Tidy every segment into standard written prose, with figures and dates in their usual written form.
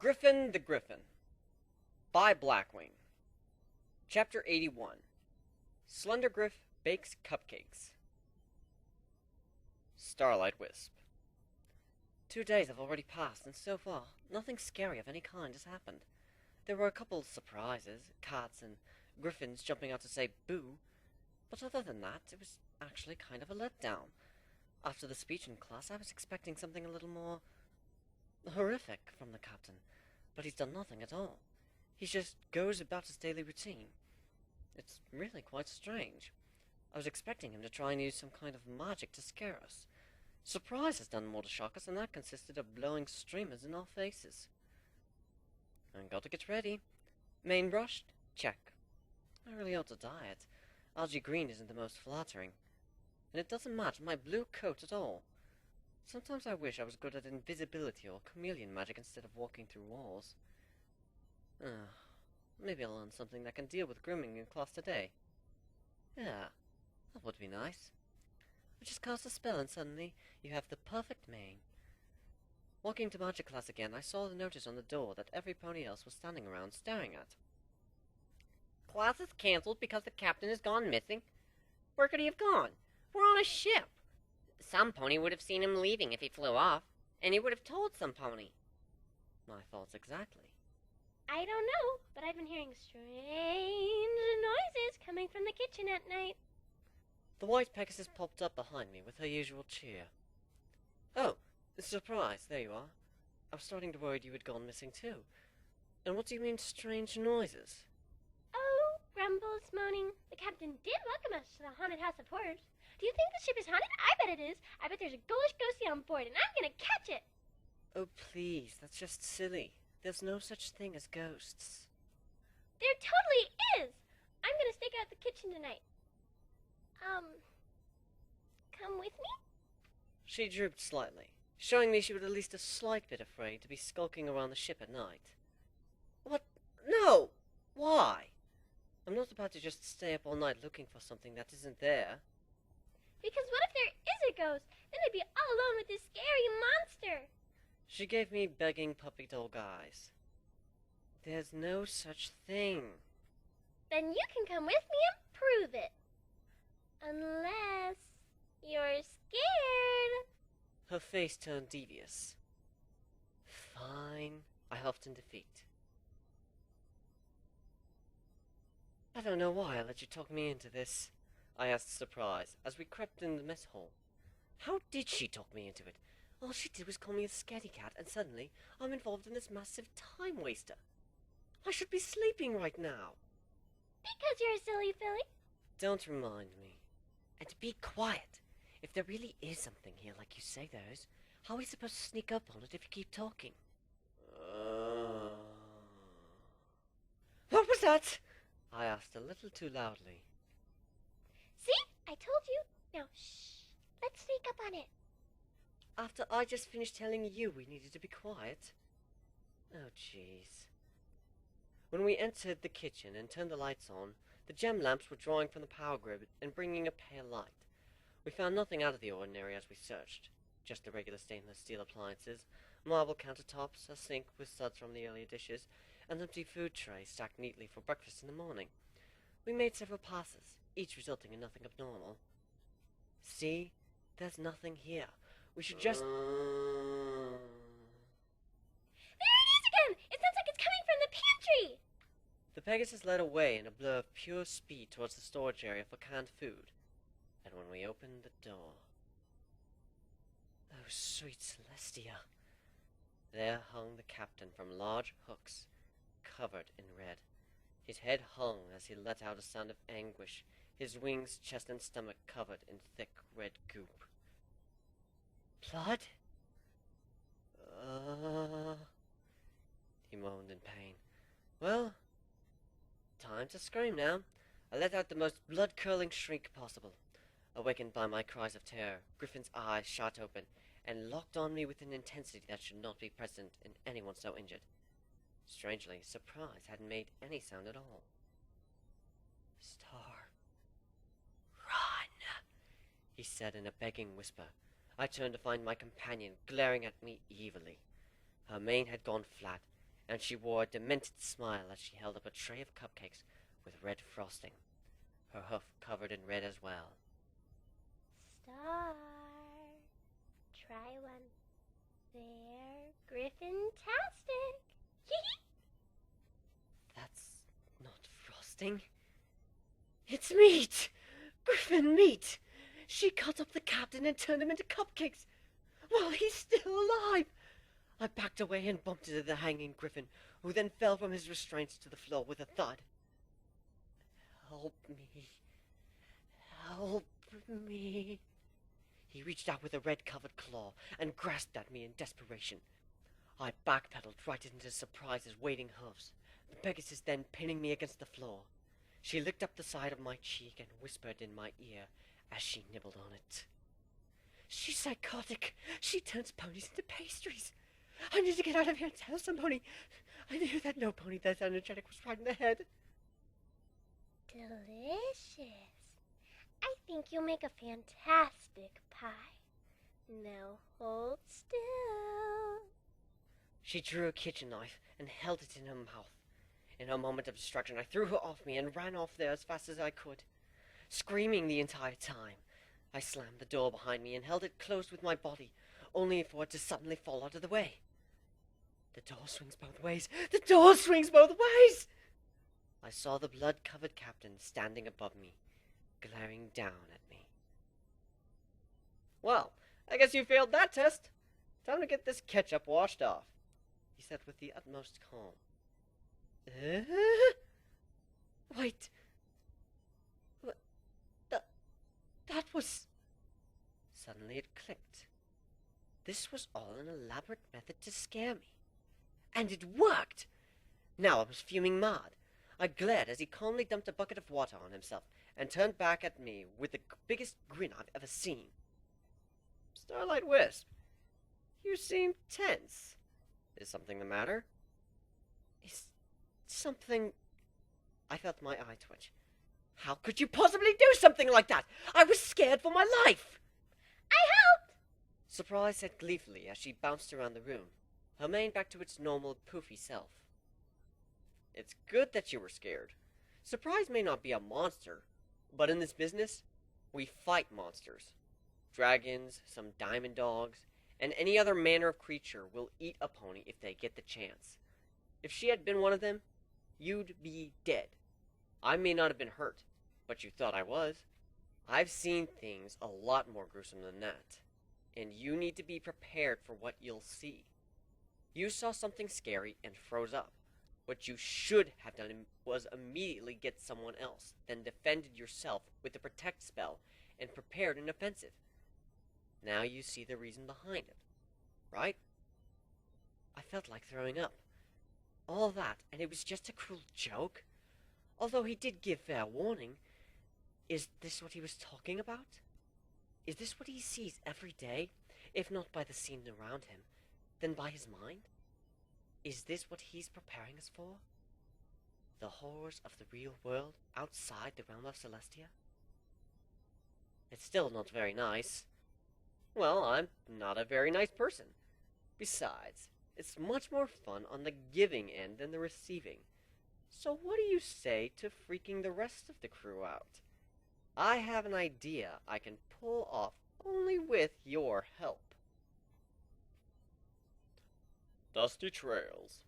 Griffin the Griffin by BlackWing. Chapter 81. SlenderGrif bakes cupcakes. Starlight Wisp. 2 days have already passed, and so far, nothing scary of any kind has happened. There were a couple surprises, cats and griffins jumping out to say boo, but other than that, it was actually kind of a letdown. After the speech in class, I was expecting something a little more horrific from the captain, but he's done nothing at all. He just goes about his daily routine. It's really quite strange. I was expecting him to try and use some kind of magic to scare us. Surprise has done more to shock us, and that consisted of blowing streamers in our faces. And got to get ready. Mane brushed? Check. I really ought to dye it. Algae green isn't the most flattering. And it doesn't match my blue coat at all. Sometimes I wish I was good at invisibility or chameleon magic instead of walking through walls. Maybe I'll learn something that can deal with grooming in class today. Yeah, that would be nice. I just cast a spell and suddenly you have the perfect mane. Walking to magic class again, I saw the notice on the door that every pony else was standing around staring at. Class is cancelled because the captain has gone missing? Where could he have gone? We're on a ship. Some pony would have seen him leaving if he flew off, and he would have told some pony. My thoughts exactly. I don't know, but I've been hearing strange noises coming from the kitchen at night. The white Pegasus popped up behind me with her usual cheer. Oh, surprise, there you are. I was starting to worry you had gone missing too. And what do you mean, strange noises? Oh, grumbles, moaning. The captain did welcome us to the haunted house of horrors. Do you think the ship is haunted? I bet it is. I bet there's a ghoulish ghostie on board, and I'm gonna catch it. Oh, please, that's just silly. There's no such thing as ghosts. There totally is. I'm gonna stake out the kitchen tonight. Come with me? She drooped slightly, showing me she was at least a slight bit afraid to be skulking around the ship at night. What? No! Why? I'm not about to just stay up all night looking for something that isn't there. Because what if there is a ghost? Then I'd be all alone with this scary monster. She gave me begging puppy dog eyes. There's no such thing. Then you can come with me and prove it. Unless you're scared. Her face turned devious. Fine, I huffed in defeat. I don't know why I let you talk me into this, I asked, surprised, as we crept in the mess hall. How did she talk me into it? All she did was call me a scaredy cat, and suddenly I'm involved in this massive time waster. I should be sleeping right now. Because you're a silly filly. Don't remind me. And be quiet. If there really is something here like you say there is, how are we supposed to sneak up on it if you keep talking? What was that? I asked a little too loudly. See? I told you. Now, shh. Let's sneak up on it. After I just finished telling you we needed to be quiet? Oh, jeez. When we entered the kitchen and turned the lights on, the gem lamps were drawing from the power grid and bringing a pale light. We found nothing out of the ordinary as we searched. Just the regular stainless steel appliances, marble countertops, a sink with suds from the earlier dishes, and an empty food tray stacked neatly for breakfast in the morning. We made several passes, each resulting in nothing abnormal. See? There's nothing here. We should just... There it is again! It sounds like it's coming from the pantry! The Pegasus led away in a blur of pure speed towards the storage area for canned food. And when we opened the door... Oh, sweet Celestia! There hung the captain from large hooks, covered in red. His head hung as he let out a sound of anguish, his wings, chest, and stomach covered in thick red goop. Blood? He moaned in pain. Well, time to scream now. I let out the most blood-curdling shriek possible. Awakened by my cries of terror, Griffin's eyes shot open and locked on me with an intensity that should not be present in anyone so injured. Strangely, surprise hadn't made any sound at all. Star, run, he said in a begging whisper. I turned to find my companion glaring at me evilly. Her mane had gone flat, and she wore a demented smile as she held up a tray of cupcakes with red frosting, her hoof covered in red as well. Star, try one. There, Griffin-tastic. That's not frosting. It's meat! Griffin meat! She cut up the captain and turned him into cupcakes while he's still alive. I backed away and bumped into the hanging Griffin, who then fell from his restraints to the floor with a thud. Help me. Help me. He reached out with a red-covered claw and grasped at me in desperation. I backpedaled right into Surprise's waiting hooves, the Pegasus then pinning me against the floor. She licked up the side of my cheek and whispered in my ear as she nibbled on it. She's psychotic. She turns ponies into pastries. I need to get out of here and tell somebody. I knew that no pony that's energetic was right in the head. Delicious. I think you'll make a fantastic pie. Now hold still. She drew a kitchen knife and held it in her mouth. In her moment of distraction, I threw her off me and ran off there as fast as I could, screaming the entire time. I slammed the door behind me and held it closed with my body, only for it to suddenly fall out of the way. The door swings both ways! The door swings both ways! I saw the blood-covered captain standing above me, glaring down at me. Well, I guess you failed that test. Time to get this ketchup washed off, he said with the utmost calm. Wait. What? That was... Suddenly it clicked. This was all an elaborate method to scare me. And it worked! Now I was fuming mad. I glared as he calmly dumped a bucket of water on himself and turned back at me with the biggest grin I've ever seen. Starlight Wisp, you seem tense. Is something the matter? Is something... I felt my eye twitch. How could you possibly do something like that? I was scared for my life! I helped! Surprise said gleefully as she bounced around the room, her mane back to its normal, poofy self. It's good that you were scared. Surprise may not be a monster, but in this business, we fight monsters. Dragons, some diamond dogs, and any other manner of creature will eat a pony if they get the chance. If she had been one of them, you'd be dead. I may not have been hurt, but you thought I was. I've seen things a lot more gruesome than that, and you need to be prepared for what you'll see. You saw something scary and froze up. What you should have done was immediately get someone else, then defended yourself with the protect spell and prepared an offensive. Now you see the reason behind it, right? I felt like throwing up. All that, and it was just a cruel joke? Although he did give fair warning. Is this what he was talking about? Is this what he sees every day, if not by the scene around him, then by his mind? Is this what he's preparing us for? The horrors of the real world outside the realm of Celestia? It's still not very nice. Well, I'm not a very nice person. Besides, it's much more fun on the giving end than the receiving. So what do you say to freaking the rest of the crew out? I have an idea I can pull off only with your help. Dusty Trails.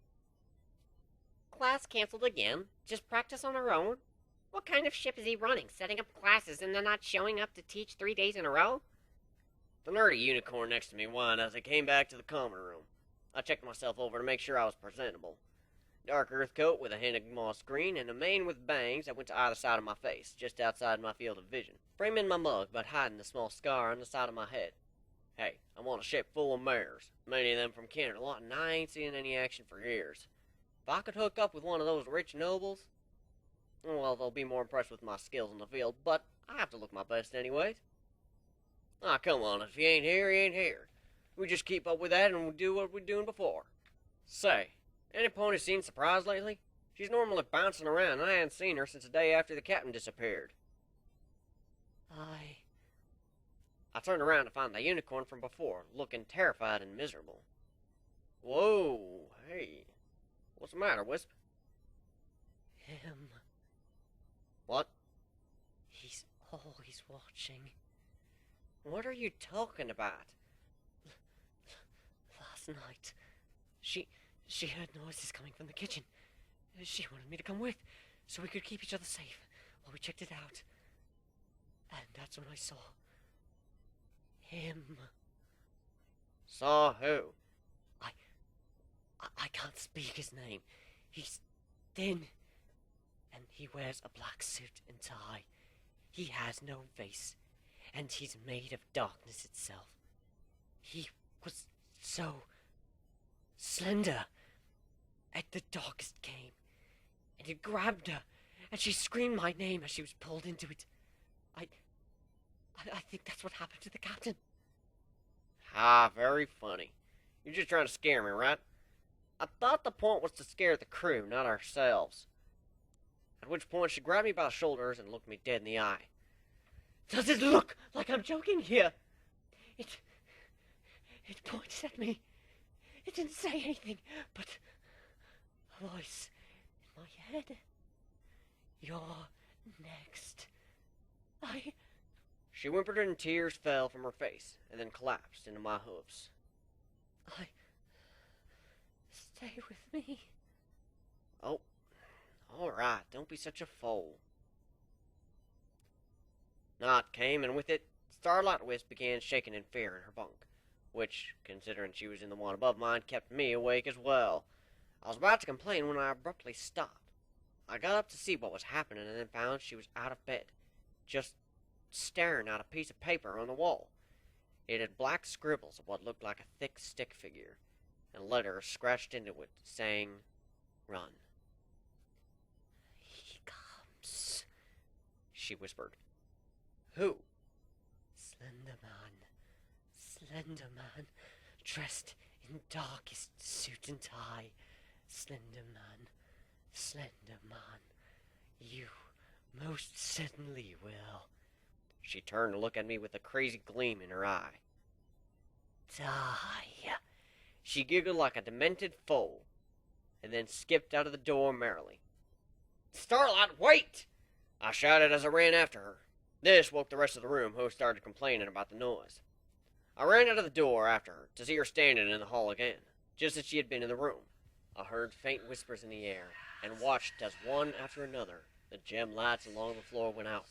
Class canceled again? Just practice on our own? What kind of ship is he running, setting up classes and then not showing up to teach 3 days in a row? The nerdy unicorn next to me whined as I came back to the common room. I checked myself over to make sure I was presentable. Dark earth coat with a hint of moss green and a mane with bangs that went to either side of my face, just outside my field of vision. Framing my mug, but hiding the small scar on the side of my head. Hey, I'm on a ship full of mares, many of them from Canada, and I ain't seen any action for years. If I could hook up with one of those rich nobles, well, they'll be more impressed with my skills in the field, but I have to look my best anyways. Ah, come on, if he ain't here, he ain't here. We just keep up with that and we do what we're doing before. Say, any pony seen Surprise lately? She's normally bouncing around, and I hadn't seen her since the day after the captain disappeared. I turned around to find the unicorn from before, looking terrified and miserable. Whoa, hey. What's the matter, Wisp? Him. What? He's always watching. What are you talking about? Last night, she heard noises coming from the kitchen. She wanted me to come with, so we could keep each other safe while we checked it out. And that's when I saw him. Saw who? I can't speak his name. He's thin, and he wears a black suit and tie. He has no face, and he's made of darkness itself. He was so slender. At the darkest came, and it grabbed her, and she screamed my name as she was pulled into it. I think that's what happened to the captain. Ah, very funny. You're just trying to scare me, right? I thought the point was to scare the crew, not ourselves. At which point she grabbed me by the shoulders and looked me dead in the eye. Does it look like I'm joking here? It pointed at me. It didn't say anything, but a voice in my head. You're next. She whimpered and tears fell from her face, and then collapsed into my hooves. Stay with me. Oh, all right, don't be such a fool. Night came, and with it, Starlight Wisp began shaking in fear in her bunk, which, considering she was in the one above mine, kept me awake as well. I was about to complain when I abruptly stopped. I got up to see what was happening, and then found she was out of bed, just staring at a piece of paper on the wall. It had black scribbles of what looked like a thick stick figure, and letters scratched into it, saying, "Run." He comes, she whispered. Who? Slender Man, dressed in darkest suit and tie. Slender Man, you most certainly will. She turned to look at me with a crazy gleam in her eye. Die. She giggled like a demented foal, and then skipped out of the door merrily. Starlight, wait! I shouted as I ran after her. This woke the rest of the room, who started complaining about the noise. I ran out of the door after her, to see her standing in the hall again, just as she had been in the room. I heard faint whispers in the air, and watched as one after another the gem lights along the floor went out.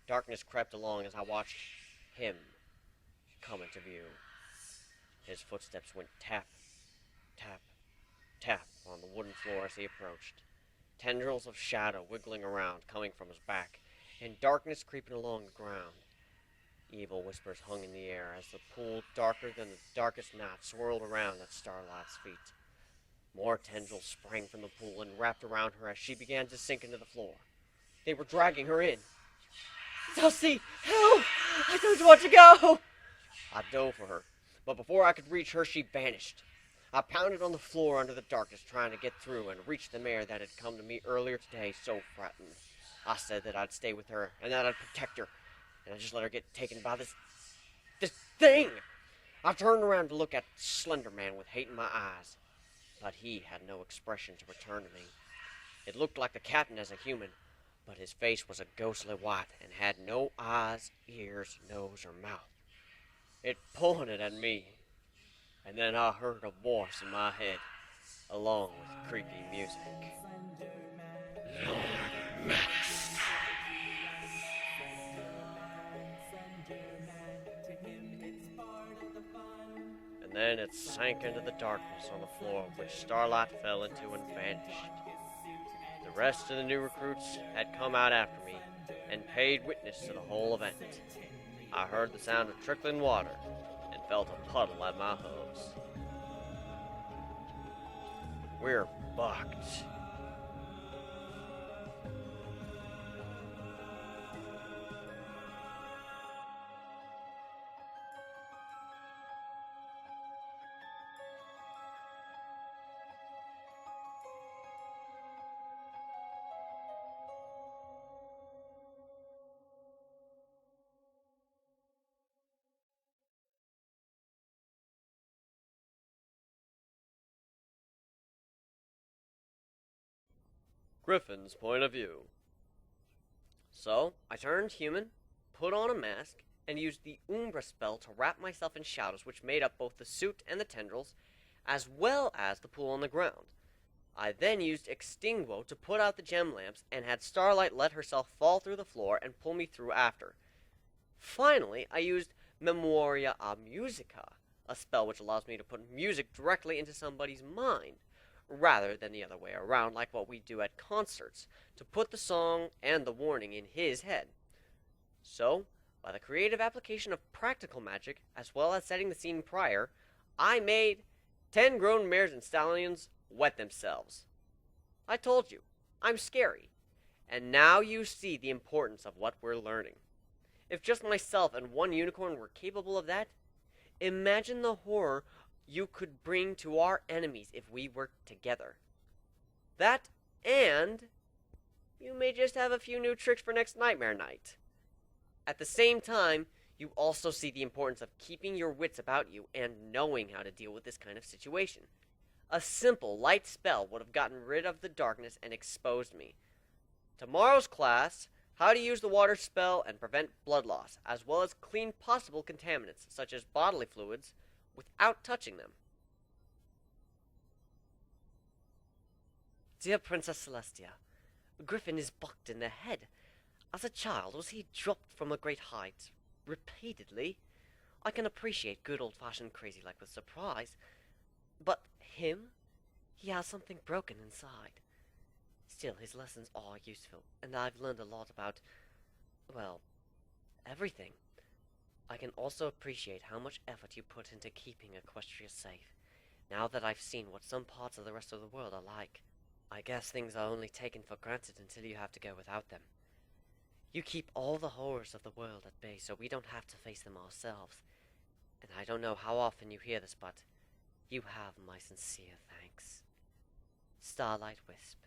Darkness crept along as I watched him come into view. His footsteps went tap, tap, tap on the wooden floor as he approached. Tendrils of shadow wiggling around, coming from his back, and darkness creeping along the ground. Evil whispers hung in the air as the pool, darker than the darkest night, swirled around at Starlight's feet. More tendrils sprang from the pool and wrapped around her as she began to sink into the floor. They were dragging her in. Dulcie, help! I don't want to go! I dove for her, but before I could reach her, she vanished. I pounded on the floor under the darkness, trying to get through and reach the mare that had come to me earlier today, so frightened. I said that I'd stay with her, and that I'd protect her, and I just let her get taken by this thing. I turned around to look at Slender Man with hate in my eyes, but he had no expression to return to me. It looked like the captain as a human, but his face was a ghostly white and had no eyes, ears, nose, or mouth. It pointed at me, and then I heard a voice in my head, along with creepy music. And then it sank into the darkness on the floor, which Starlight fell into and vanished. The rest of the new recruits had come out after me and paid witness to the whole event. I heard the sound of trickling water and felt a puddle at my hooves. We're bucked. Griffin's point of view. So, I turned human, put on a mask, and used the Umbra spell to wrap myself in shadows which made up both the suit and the tendrils, as well as the pool on the ground. I then used Extinguo to put out the gem lamps and had Starlight let herself fall through the floor and pull me through after. Finally, I used Memoria a Musica, a spell which allows me to put music directly into somebody's mind, rather than the other way around like what we do at concerts, to put the song and the warning in his head. So, by the creative application of practical magic, as well as setting the scene prior, I made 10 grown mares and stallions wet themselves. I told you, I'm scary. And now you see the importance of what we're learning. If just myself and one unicorn were capable of that, imagine the horror you could bring to our enemies if we worked together. That, and you may just have a few new tricks for next nightmare night. At the same time, you also see the importance of keeping your wits about you and knowing how to deal with this kind of situation. A simple, light spell would have gotten rid of the darkness and exposed me. Tomorrow's class, how to use the water spell and prevent blood loss, as well as clean possible contaminants, such as bodily fluids, without touching them. Dear Princess Celestia, Griffin is bucked in the head. As a child, was he dropped from a great height repeatedly? I can appreciate good old-fashioned crazy like with surprise, but him? He has something broken inside. Still, his lessons are useful, and I've learned a lot about, well, everything. I can also appreciate how much effort you put into keeping Equestria safe, now that I've seen what some parts of the rest of the world are like. I guess things are only taken for granted until you have to go without them. You keep all the horrors of the world at bay so we don't have to face them ourselves. And I don't know how often you hear this, but you have my sincere thanks. Starlight Wisp.